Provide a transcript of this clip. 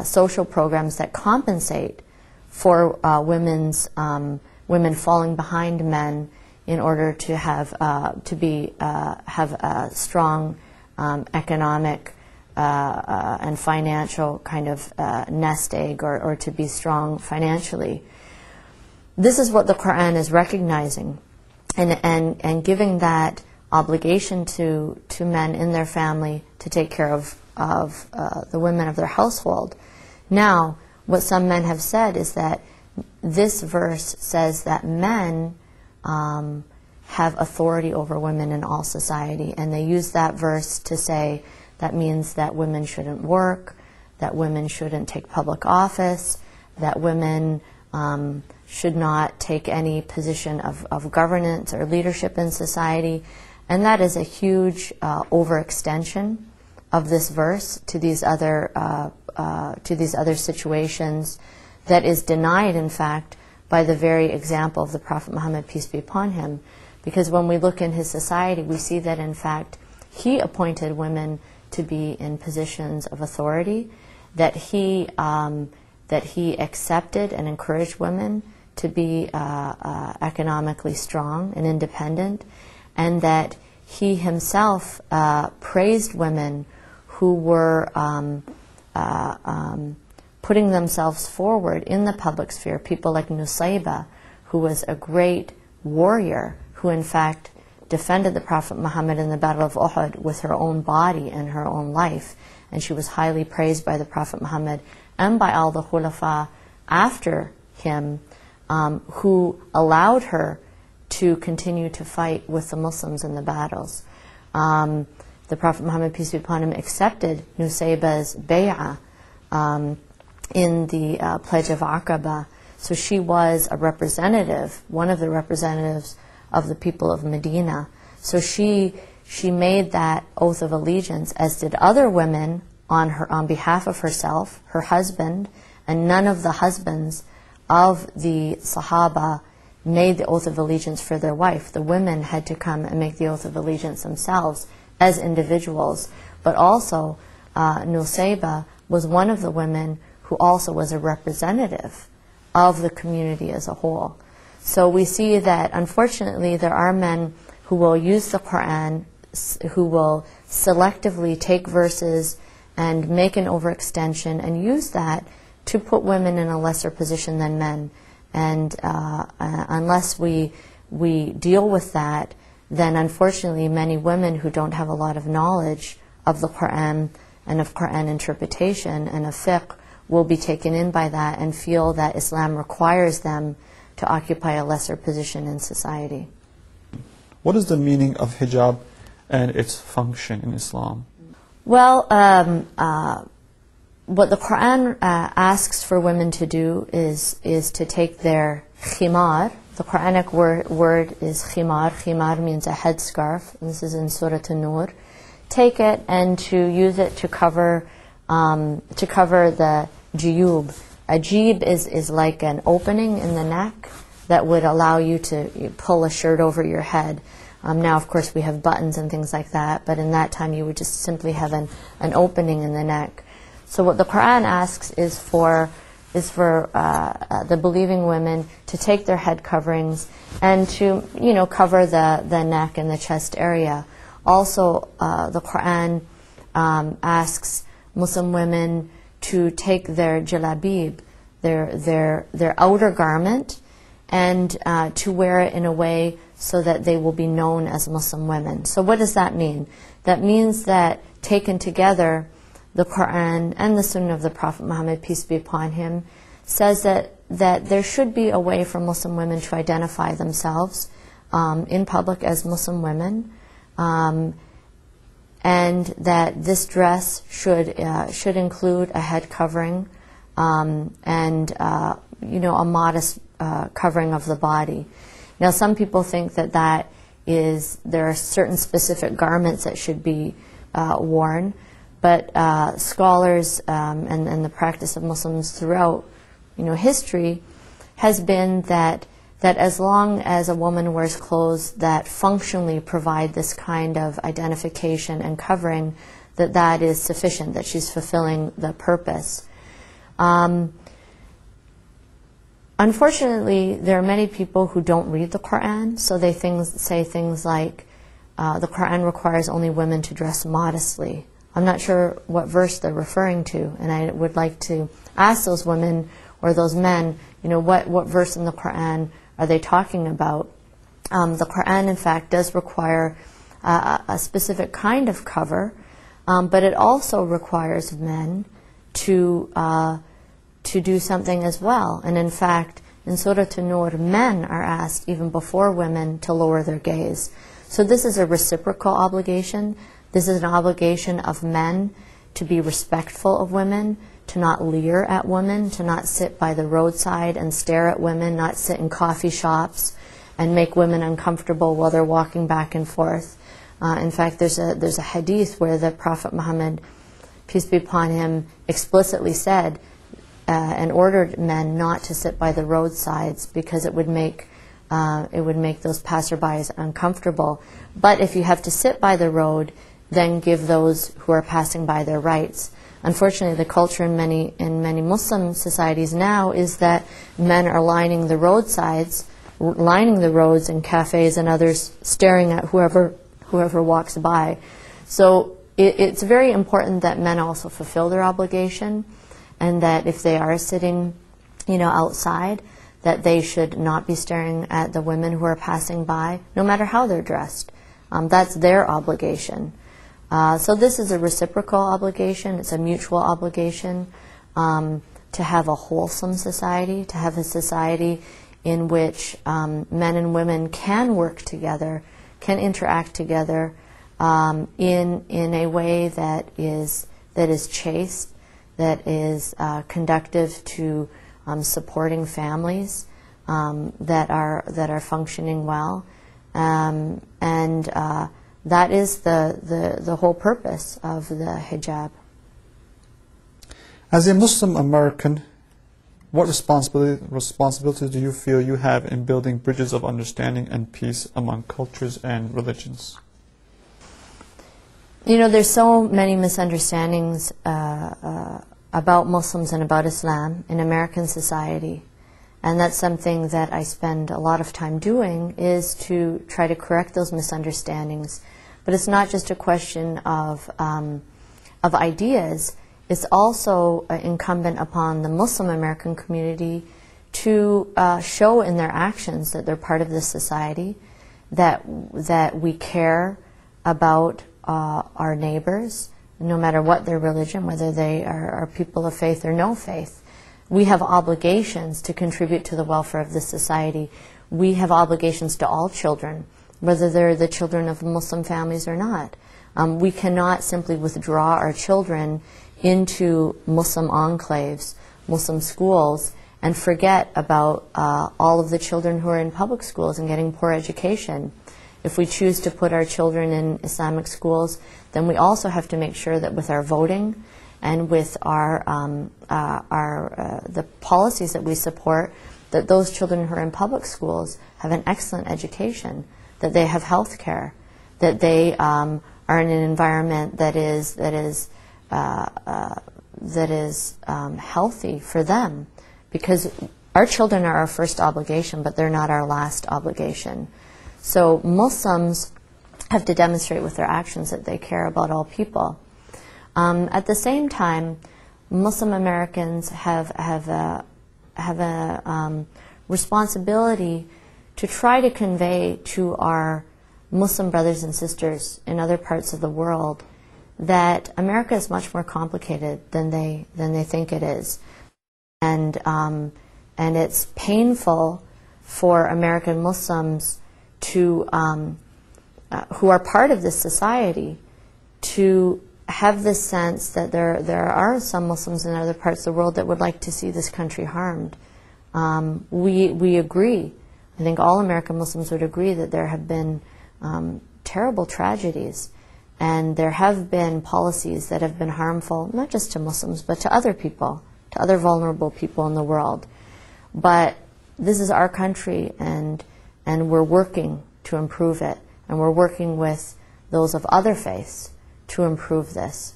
social programs that compensate for women falling behind men in order to have a strong economic and financial kind of nest egg, or to be strong financially. This is what the Quran is recognizing and giving that obligation to men in their family to take care of the women of their household. Now, what some men have said is that this verse says that men have authority over women in all society, and they use that verse to say that means that women shouldn't work, that women shouldn't take public office, that women should not take any position of governance or leadership in society. And that is a huge overextension of this verse to these other situations that is denied, in fact, by the very example of the Prophet Muhammad, peace be upon him. Because when we look in his society, we see that, in fact, he appointed women to be in positions of authority, that he accepted and encouraged women to be economically strong and independent, and that he himself praised women who were putting themselves forward in the public sphere. People like Nusayba, who was a great warrior, who in fact defended the Prophet Muhammad in the Battle of Uhud with her own body and her own life. And she was highly praised by the Prophet Muhammad and by all the khulafa after him, who allowed her to continue to fight with the Muslims in the battles. The Prophet Muhammad, peace be upon him, accepted Nusayba's bay'ah in the Pledge of Aqaba. So she was a representative, one of the representatives of the people of Medina. So she made that oath of allegiance, as did other women on behalf of herself, her husband, and none of the husbands of the Sahaba made the oath of allegiance for their wife. The women had to come and make the oath of allegiance themselves as individuals. But also, Nusayba was one of the women who also was a representative of the community as a whole. So we see that, unfortunately, there are men who will use the Quran, who will selectively take verses and make an overextension and use that to put women in a lesser position than men. And unless we deal with that, then unfortunately many women who don't have a lot of knowledge of the Quran and of Quran interpretation and of fiqh will be taken in by that and feel that Islam requires them to occupy a lesser position in society. What is the meaning of hijab and its function in Islam? Well, what the Quran asks for women to do is to take their khimar. The Quranic word is khimar. Khimar means a headscarf. This is in Surah An-Nur. Take it and to use it to cover the jiyub. A jiyub is like an opening in the neck that would allow you to pull a shirt over your head. Now, of course, we have buttons and things like that, but in that time you would just simply have an opening in the neck. So what the Quran asks is for the believing women to take their head coverings and to cover the neck and the chest area. Also, the Quran asks Muslim women to take their jalabib, their outer garment, and to wear it in a way so that they will be known as Muslim women. So what does that mean? That means that, taken together, the Quran and the Sunnah of the Prophet Muhammad, peace be upon him, says that there should be a way for Muslim women to identify themselves in public as Muslim women, and that this dress should include a head covering and a modest covering of the body. Now, some people think that there are certain specific garments that should be worn, but scholars and the practice of Muslims throughout history has been that as long as a woman wears clothes that functionally provide this kind of identification and covering, that is sufficient, that she's fulfilling the purpose. Unfortunately, there are many people who don't read the Quran, so they say things like, the Quran requires only women to dress modestly. I'm not sure what verse they're referring to, and I would like to ask those women or those men, what verse in the Quran are they talking about? The Quran, in fact, does require a specific kind of cover, but it also requires men to do something as well. And in fact, in Surah An-Nur, men are asked even before women to lower their gaze. So this is a reciprocal obligation. This is an obligation of men to be respectful of women, to not leer at women, to not sit by the roadside and stare at women, not sit in coffee shops and make women uncomfortable while they're walking back and forth. In fact, there's a hadith where the Prophet Muhammad, peace be upon him, explicitly said and ordered men not to sit by the roadsides because it would make those passerbys uncomfortable. But if you have to sit by the road, then give those who are passing by their rights. Unfortunately, the culture in many Muslim societies now is that men are lining the roadsides, lining the roads in cafes and others, staring at whoever walks by. So it's very important that men also fulfill their obligation, and that if they are sitting, outside, that they should not be staring at the women who are passing by, no matter how they're dressed. That's their obligation. So this is a reciprocal obligation. It's a mutual obligation to have a wholesome society, to have a society in which men and women can work together, can interact together in a way that is chaste, that is conductive to supporting families that are functioning well, and that is the whole purpose of the hijab. As a Muslim American, what responsibility do you feel you have in building bridges of understanding and peace among cultures and religions? There's so many misunderstandings about Muslims and about Islam in American society. And that's something that I spend a lot of time doing, is to try to correct those misunderstandings. But it's not just a question of ideas. It's also incumbent upon the Muslim American community to show in their actions that they're part of this society, that we care about our neighbors, no matter what their religion, whether they are people of faith or no faith. We have obligations to contribute to the welfare of this society. We have obligations to all children, whether they're the children of Muslim families or not. We cannot simply withdraw our children into Muslim enclaves, Muslim schools, and forget about all of the children who are in public schools and getting poor education. If we choose to put our children in Islamic schools, then we also have to make sure that with our voting and with the policies that we support, that those children who are in public schools have an excellent education, that they have health care, that they are in an environment that is healthy for them, because our children are our first obligation, but they're not our last obligation. So Muslims have to demonstrate with their actions that they care about all people. At the same time, Muslim Americans have a responsibility to try to convey to our Muslim brothers and sisters in other parts of the world that America is much more complicated than they think it is, and it's painful for American Muslims to who are part of this society to have this sense that there are some Muslims in other parts of the world that would like to see this country harmed. We agree. I think all American Muslims would agree that there have been terrible tragedies, and there have been policies that have been harmful, not just to Muslims, but to other people, to other vulnerable people in the world. But this is our country, and we're working to improve it, and we're working with those of other faiths to improve this.